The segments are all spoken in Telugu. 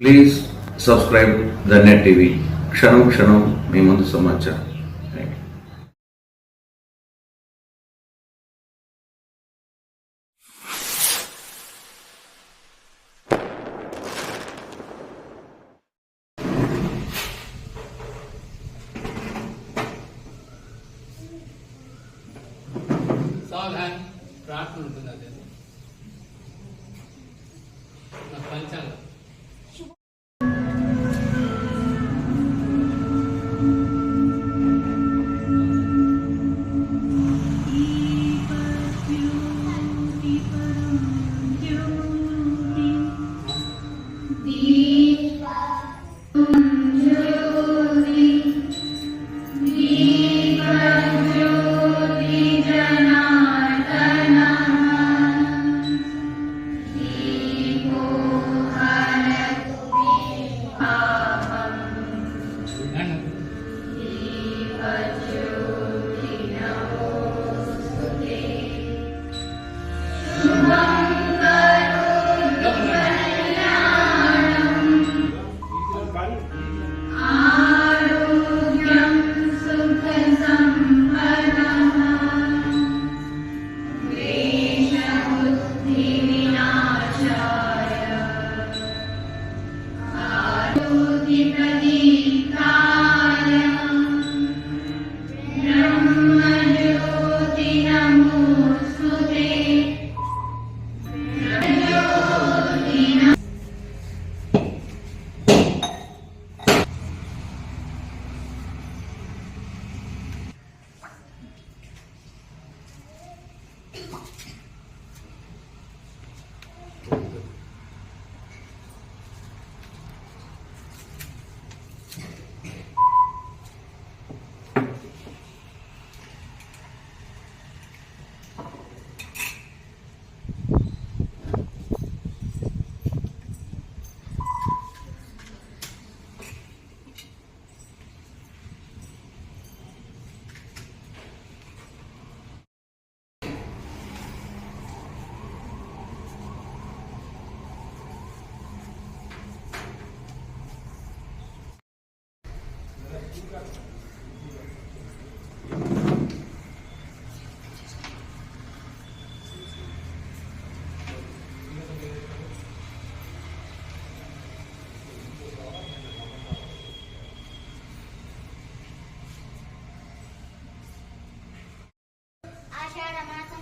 Please subscribe the net TV. క్షణం క్షణం మీ ముందు సమాచారం. ప్రార్థన ఉంటుంది. అదే పంచాంగం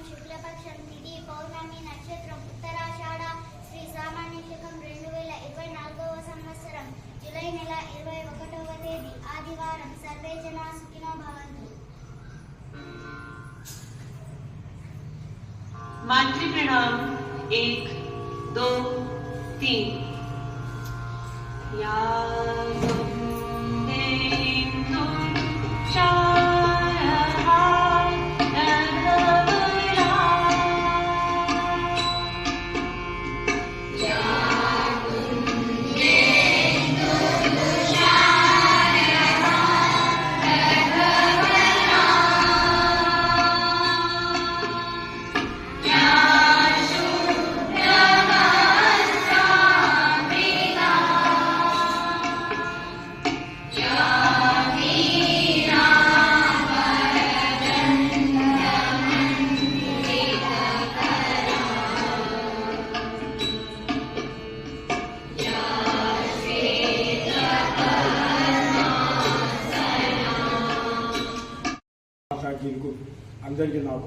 శుక్లపక్షం తిథి పౌర్ణమి నక్షత్రం ఉత్తరాషాఢ శ్రీ సామాన్య శకం 2024వ సంవత్సరం జూలై నెల 21వ తేదీ ఆదివారం. సర్వే జనా సుఖినో భవంతు. मातृ प्रणाम 1 2 3. या అందరికీ నాకు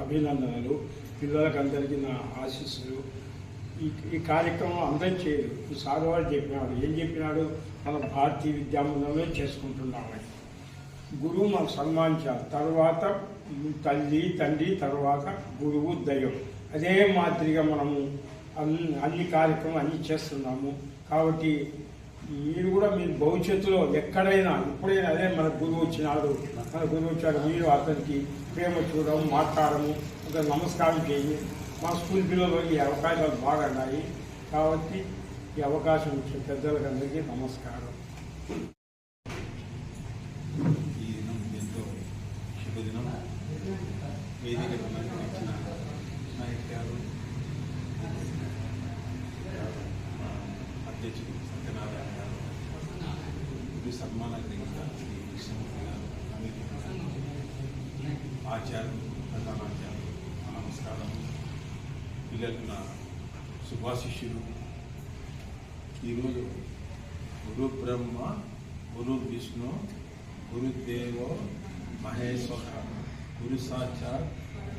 అభినందనలు, పిల్లలకు అందరికీ నా ఆశీస్సులు. ఈ కార్యక్రమం అందరం చేయరు. ఈ సార్ వారు చెప్పినాడు, ఏం చెప్పినాడు, మన భారతీయ విద్యామందిరంలో చేసుకుంటున్నామని. గురువు మనం సన్మానించాలి, తర్వాత తల్లి తండ్రి, తర్వాత గురువు దైవం. అదే మాదిరిగా మనము అన్ని కార్యక్రమం అన్నీ చేస్తున్నాము. కాబట్టి మీరు కూడా మీరు భవిష్యత్తులో ఎక్కడైనా ఎప్పుడైనా అదే మన గురువు వచ్చినాడు, మీరు అతనికి ప్రేమ చూడడం, మాట్లాడము, అతను నమస్కారం చేయి. మా స్కూల్ పిల్లలు ఈ అవకాశాలు బాగా ఉన్నాయి. కాబట్టి ఈ అవకాశం ఇచ్చిన పెద్దలకు అందరికీ నమస్కారం. ఈ దినం ఎంతో శుభదినం. వేదిక ఇచ్చిన నాయక్ గారు, అధ్యక్షుడు సత్యనారాయణ గారు, గురు సన్మాన గ్రహీత శ్రీ కృష్ణమూర్తి గారు, ఆచార్యులు, ప్రధానాచార్యులు, నమస్కారం. పిల్లలకు నా శుభాశిష్యులు. ఈరోజు గురు బ్రహ్మ, గురు విష్ణు, గురుదేవో మహేశ్వర, గురు సాక్షాత్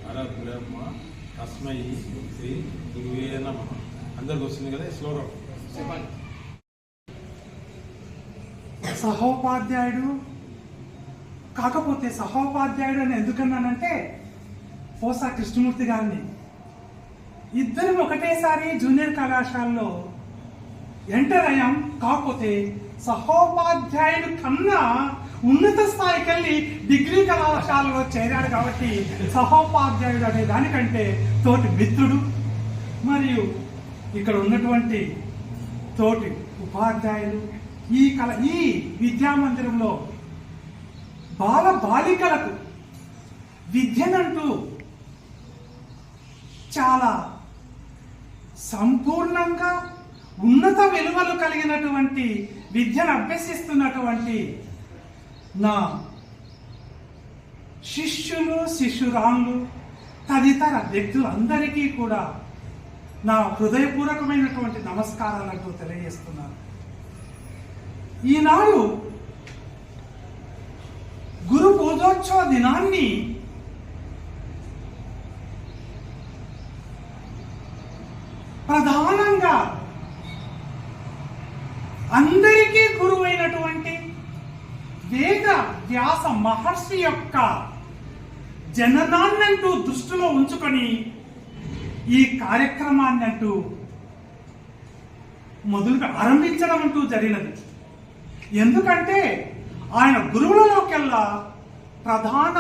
పరబ్రహ్మ, తస్మై శ్రీ గురువే నమః. అందరికి వస్తుంది కదా ఈ శ్లోకం? చెప్పండి. సహోపాధ్యాయుడు కాకపోతే సహోపాధ్యాయుడు అని ఎందుకన్నానంటే పోసా కృష్ణమూర్తి గారిని ఇద్దరం ఒకటేసారి జూనియర్ కళాశాలలో ఎంటర్ అయ్యాం. కాకపోతే సహోపాధ్యాయుడు కన్నా ఉన్నత స్థాయికి వెళ్ళి డిగ్రీ కళాశాలలో చేరాడు కాబట్టి సహోపాధ్యాయుడు అనే దానికంటే తోటి మిత్రుడు. మరియు ఇక్కడ ఉన్నటువంటి తోటి ఉపాధ్యాయులు ఈ విద్యామందిరంలో బాలికలకు విద్యనంటూ చాలా సంపూర్ణంగా ఉన్నత విలువలు కలిగినటువంటి విద్యను అభ్యసిస్తున్నటువంటి నా శిష్యులు, శిష్యురాళ్ళు, తదితర వ్యక్తులందరికీ కూడా నా హృదయపూర్వకమైనటువంటి నమస్కారాలంటూ తెలియజేస్తున్నాను. ఈనాడు గురు పూజోత్సవ దినాన్ని ప్రధానంగా అందరికీ గురువైనటువంటి వేద వ్యాస మహర్షి యొక్క జననాన్నంటూ దృష్టిలో ఉంచుకొని ఈ కార్యక్రమాన్ని అంటూ మొదలుగా ఆరంభించడం అంటూ జరిగినది. ఎందుకంటే ఆయన గురువులలోకెల్లా ప్రధాన